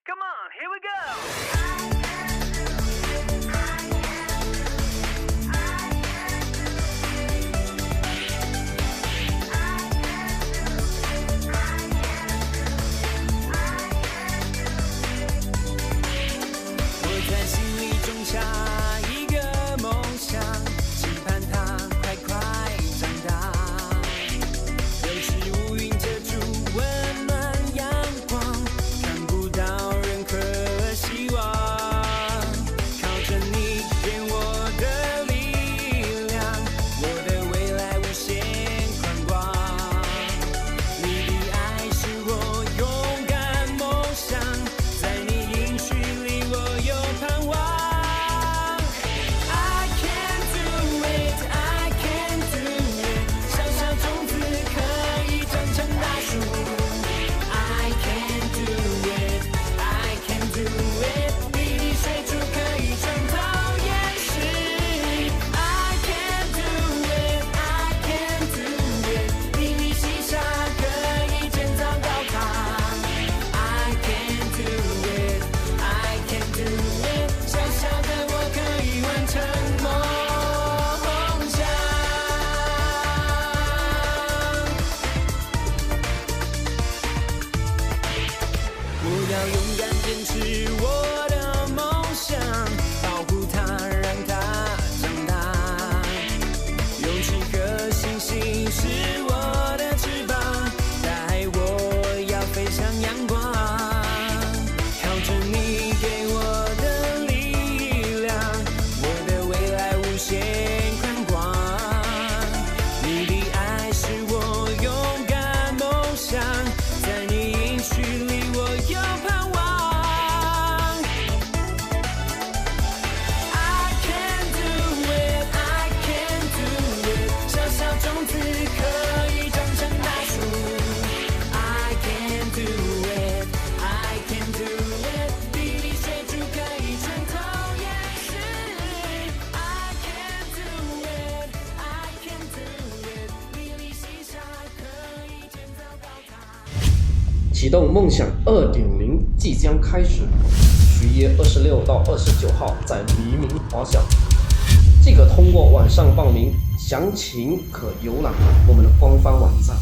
Come on, here we go. 我在心里种下一个梦想，期盼它快快长大。有时乌云遮住温暖阳光，看不到任何希望。靠着你给我的力量，我的未来无限宽广。你的爱是我勇敢梦想，在你应许里我有盼望。I can do it, I can do it， 小小种子可以长成大树。I can do it, I can do it， 一滴水珠可以穿透岩石。I can do it, I can do it， 一粒细沙可以建造高塔。I can do it, I can do it， 小小的我可以完成梦想。我要勇敢坚持我的梦想，保护它，让它长大。勇气和信心是我的翅膀，带我要飞向阳光。靠着你给我的力量，我的未来无限宽广。你的爱是我勇敢梦想，在你应许里我有盼望。I can do it, I can do it， 小小种子可以长成大树。I can do it, I can do it， 一粒水珠可以穿透岩石。I can do it, I can do it， 一粒细沙可以建造高塔。启动梦想2.0即将开始，徐约26到29号在黎明华小，即可通过网上报名，详情可浏览我们的官方网站。